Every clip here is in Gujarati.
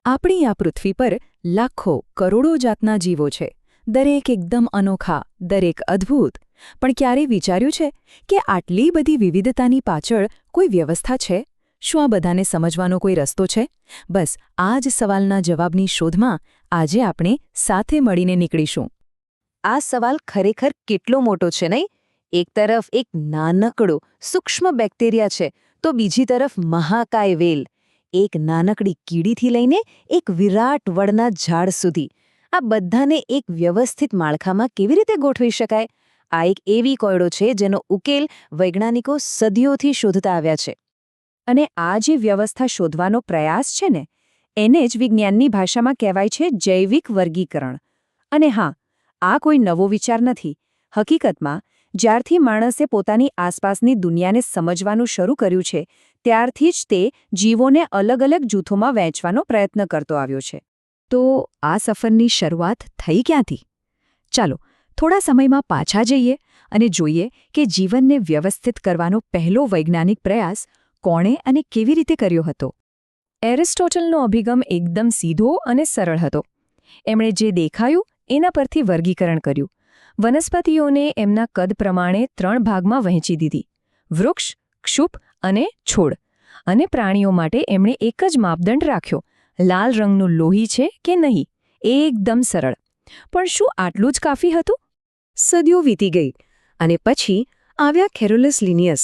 આપણી આ પૃથ્વી પર લાખો કરોડો જાતના જીવો છે, દરેક એકદમ અનોખા, દરેક અદ્ભુત. પણ ક્યારેય વિચાર્યું છે કે આટલી બધી વિવિધતાની પાછળ કોઈ વ્યવસ્થા છે? શું આ બધાને સમજવાનો કોઈ રસ્તો છે? બસ આ જ સવાલના જવાબની શોધમાં આજે આપણે સાથે મળીને નીકળીશું. આ સવાલ ખરેખર કેટલો મોટો છે નહીં? એક તરફ એક નાનકડો સૂક્ષ્મ બેક્ટેરિયા છે તો બીજી તરફ મહાકાય વેલ, એક નાનકડી કીડીથી લઈને એક વિરાટ વડના ઝાડ સુધી. આ બધાને એક વ્યવસ્થિત માળખામાં કેવી રીતે ગોઠવી શકાય? આ એક એવી કોયડો છે જેનો ઉકેલ વૈજ્ઞાનિકો સદીઓથી શોધતા આવ્યા છે. અને આ જે વ્યવસ્થા શોધવાનો પ્રયાસ છે ને, એને જ વિજ્ઞાનની ભાષામાં કહેવાય છે જૈવિક વર્ગીકરણ. અને હા, આ કોઈ નવો વિચાર નથી. હકીકતમાં જ્યારથી માણસે પોતાની આસપાસની દુનિયાને સમજવાનું શરૂ કર્યું છે, ત્યારથી જ તે જીવોને અલગ અલગ જૂથોમાં વહેંચવાનો પ્રયત્ન કરતો આવ્યો છે. તો આ સફરની શરૂઆત થઈ ક્યાંથી? ચાલો થોડા સમયમાં પાછા જઈએ અને જોઈએ કે જીવનને વ્યવસ્થિત કરવાનો પહેલો વૈજ્ઞાનિક પ્રયાસ કોણે અને કેવી રીતે કર્યો હતો. એરિસ્ટોટલનો અભિગમ એકદમ સીધો અને સરળ હતો. એમણે જે દેખાયું એના પરથી વર્ગીકરણ કર્યું. વનસ્પતિઓને એમના કદ પ્રમાણે 3 ભાગમાં વહેંચી દીધી: વૃક્ષ, ક્ષુપ અને છોડ. અને પ્રાણીઓ માટે એમણે એક જ માપદંડ રાખ્યો: લાલ રંગનું લોહી છે કે નહીં. એકદમ સરળ. પણ શું આટલું જ કાફી હતું? સદીઓ વીતી ગઈ અને પછી આવ્યા કેરોલસ લિનિયસ.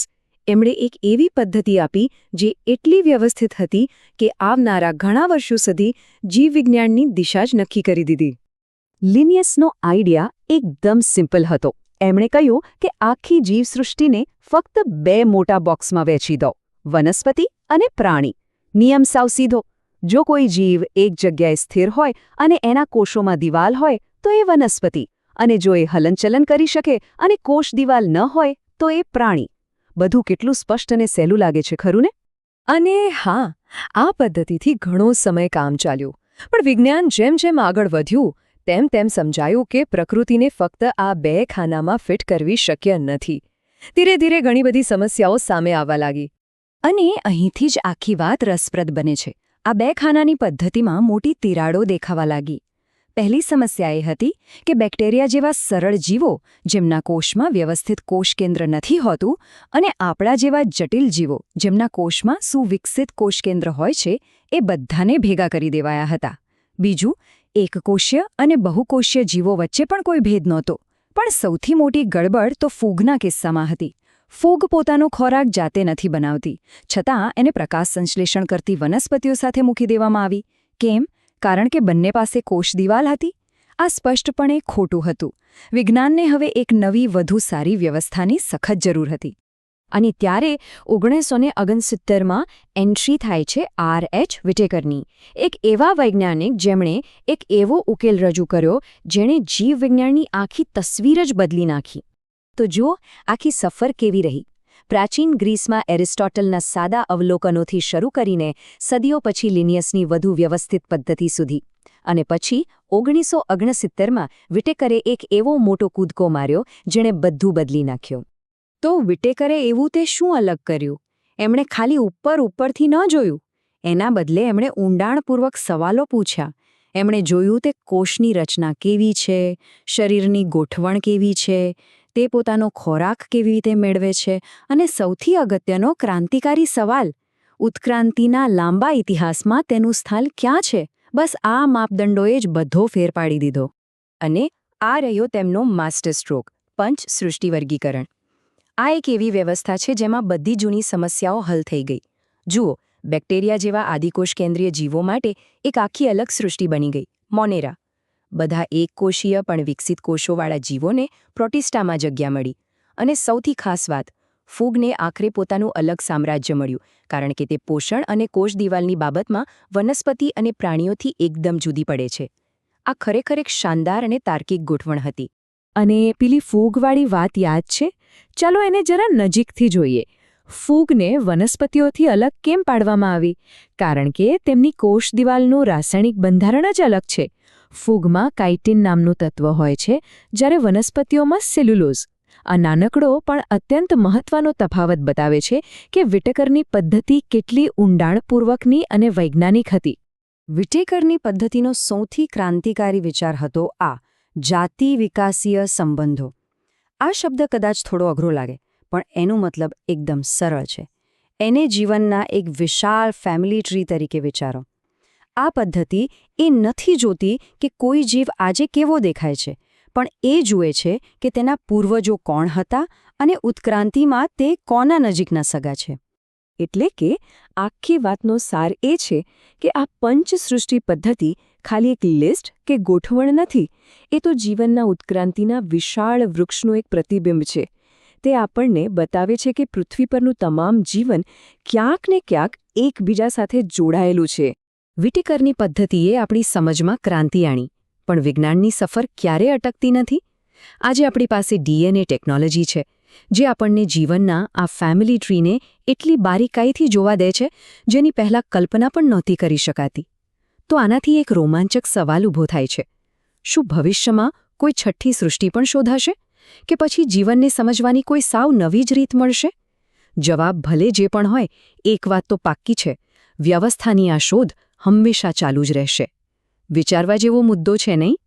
એમણે એક એવી પદ્ધતિ આપી જે એટલી વ્યવસ્થિત હતી કે આવનારા ઘણા વર્ષો સુધી જીવવિજ્ઞાનની દિશા જ નક્કી કરી દીધી. લિનિયસનો આઈડિયા એકદમ સિમ્પલ હતો. એમણે કહ્યું કે આખી જીવસૃષ્ટિને ફક્ત 2 મોટા બોક્સમાં વહેંચી દો: વનસ્પતિ અને પ્રાણી. નિયમ સાવ સીધો: જો કોઈ જીવ એક જગ્યાએ સ્થિર હોય અને એના કોષોમાં દિવાલ હોય તો એ વનસ્પતિ, અને જો એ હલનચલન કરી શકે અને કોષ દિવાલ ન હોય તો એ પ્રાણી. બધું કેટલું સ્પષ્ટ અને સહેલું લાગે છે, ખરું ને? અને હા, આ પદ્ધતિથી ઘણો સમય કામ ચાલ્યું. પણ વિજ્ઞાન જેમ જેમ આગળ વધ્યું તેમ તેમ સમજાયું કે પ્રકૃતિને ફક્ત આ 2 ખાનામાં ફિટ કરવી શક્ય નથી. ધીરે ધીરે ઘણી બધી સમસ્યાઓ સામે આવવા લાગી. અને અહીંથી જ આખી વાત રસપ્રદ બને છે. આ 2 ખાનાની પદ્ધતિમાં મોટી તિરાડો દેખાવા લાગી. પહેલી સમસ્યા એ હતી કે બેક્ટેરિયા જેવા સરળ જીવો, જેમના કોષમાં વ્યવસ્થિત કોષકેન્દ્ર નથી હોતું, અને આપણા જેવા જટિલ જીવો, જેમના કોષમાં સુવિકસિત કોષકેન્દ્ર હોય છે, એ બધાને ભેગા કરી દેવાયા હતા. બીજું, એકકોષીય અને બહુકોષીય જીવો વચ્ચે પણ કોઈ ભેદ નહોતો. પણ સૌથી મોટી ગડબડ તો ફૂગના કિસ્સામાં હતી. ફૂગ પોતાનો ખોરાક જાતે નથી બનાવતી, છતાં એને પ્રકાશ સંશ્લેષણ કરતી વનસ્પતિઓ સાથે મૂકી દેવામાં આવી. કેમ? કારણ કે બંને પાસે કોષ દિવાલ હતી. આ સ્પષ્ટપણે ખોટું હતું. વિજ્ઞાનને હવે એક નવી, વધુ સારી વ્યવસ્થાની સખત જરૂર હતી. અને ત્યારે 1969માં એન્ટ્રી થાય છે R.H. વિટેકરની, એક એવા વૈજ્ઞાનિક જેમણે એક એવો ઉકેલ રજૂ કર્યો જેણે જીવવિજ્ઞાનની આખી તસવીર જ બદલી નાખી. તો જુઓ આખી સફર કેવી રહી. પ્રાચીન ગ્રીસમાં એરિસ્ટોટલના સાદા અવલોકનોથી શરૂ કરીને સદીઓ પછી લિનિયસની વધુ વ્યવસ્થિત પદ્ધતિ સુધી. અને પછી 1969માં વિટેકરે એક એવો મોટો કૂદકો માર્યો જેણે બધું બદલી નાખ્યું. તો વિટેકરે એવું તે શું અલગ કર્યું? એમણે ખાલી ઉપરથી ન જોયું. એના બદલે એમણે ઊંડાણપૂર્વક સવાલો પૂછ્યા. એમણે જોયું તે કોષની રચના કેવી છે, શરીરની ગોઠવણ કેવી છે, તે પોતાનો ખોરાક કેવી રીતે મેળવે છે, અને સૌથી અગત્યનો ક્રાંતિકારી સવાલ, ઉત્ક્રાંતિના લાંબા ઇતિહાસમાં તેનું સ્થાન ક્યાં છે? બસ આ માપદંડોએ જ બધો ફેર પાડી દીધો. અને આ રહ્યો તેમનો માસ્ટર સ્ટ્રોક, પંચ સૃષ્ટિ વર્ગીકરણ. આ એક એવી વ્યવસ્થા છે જેમાં બધી જૂની સમસ્યાઓ હલ થઈ ગઈ. જુઓ, બેક્ટેરિયા જેવા આદિકોષ કેન્દ્રીય જીવો માટે એક આખી અલગ સૃષ્ટિ બની ગઈ: મોનેરા. બધા એકકોષીય પણ વિકસિત કોષોવાળા જીવોને પ્રોટિસ્ટામાં જગ્યા મળી. અને સૌથી ખાસ વાત, ફૂગને આખરે પોતાનું અલગ સામ્રાજ્ય મળ્યું, કારણ કે તે પોષણ અને કોષ દિવાલની બાબતમાં વનસ્પતિ અને પ્રાણીઓથી એકદમ જુદી પડે છે. આ ખરેખર એક શાનદાર અને તાર્કિક ગોઠવણ હતી. અને પેલી ફૂગવાળી વાત યાદ છે? ચાલો એને જરા નજીકથી જોઈએ. ફૂગને વનસ્પતિઓથી અલગ કેમ પાડવામાં આવી? કારણ કે તેમની કોષ દિવાલનું રાસાયણિક બંધારણ જ અલગ છે. ફૂગમાં કાઇટિન નામનું તત્વ હોય છે, જ્યારે વનસ્પતિઓમાં સેલ્યુલોઝ. આ નાનકડો પણ અત્યંત મહત્વનો તફાવત બતાવે છે કે વિટેકરની પદ્ધતિ કેટલી ઊંડાણપૂર્વકની અને વૈજ્ઞાનિક હતી. વિટેકરની પદ્ધતિનો સૌથી ક્રાંતિકારી વિચાર હતો આ જાતિ વિકાસીય સંબંધો. આ શબ્દ કદાચ થોડો અઘરો લાગે, પણ એનો મતલબ એકદમ સરળ છે. એને જીવનના એક વિશાળ ફેમિલી ટ્રી તરીકે વિચારો. આ પદ્ધતિ એ નથી જોતી કે કોઈ જીવ આજે કેવો દેખાય છે, પણ એ જુએ છે કે તેના પૂર્વજો કોણ હતા અને ઉત્ક્રાંતિમાં તે કોના નજીકના સગા છે. એટલે કે આખી વાતનો સાર એ છે કે આ પંચસૃષ્ટિ પદ્ધતિ ખાલી એક લિસ્ટ કે ગોઠવણ નથી, એ તો જીવનના ઉત્ક્રાંતિના વિશાળ વૃક્ષનું એક પ્રતિબિંબ છે. તે આપણને બતાવે છે કે પૃથ્વી પરનું તમામ જીવન ક્યાંક ને ક્યાંક એકબીજા સાથે જોડાયેલું છે. વિટેકરની પદ્ધતિએ આપણી સમજમાં ક્રાંતિ આણી, પણ વિજ્ઞાનની સફર ક્યારેય અટકતી નથી. આજે આપણી પાસે ડીએનએ ટેકનોલોજી છે, જે આપણને જીવનના આ ફેમિલી ટ્રીને એટલી બારીકાઈથી જોવા દે છે, જેની પહેલાં કલ્પના પણ નહોતી કરી શકાતી. તો આનાથી એક રોમાંચક સવાલ ઊભો થાય છે. શું ભવિષ્યમાં કોઈ છઠ્ઠી સૃષ્ટિ પણ શોધાશે? કે પછી જીવનને સમજવાની કોઈ સાવ નવી જ રીત મળશે? જવાબ ભલે જે પણ હોય, એક વાત તો પાક્કી છે: વ્યવસ્થાની આ શોધ હંમેશા ચાલુ જ રહેશે. વિચારવા જેવો મુદ્દો છે નહીં?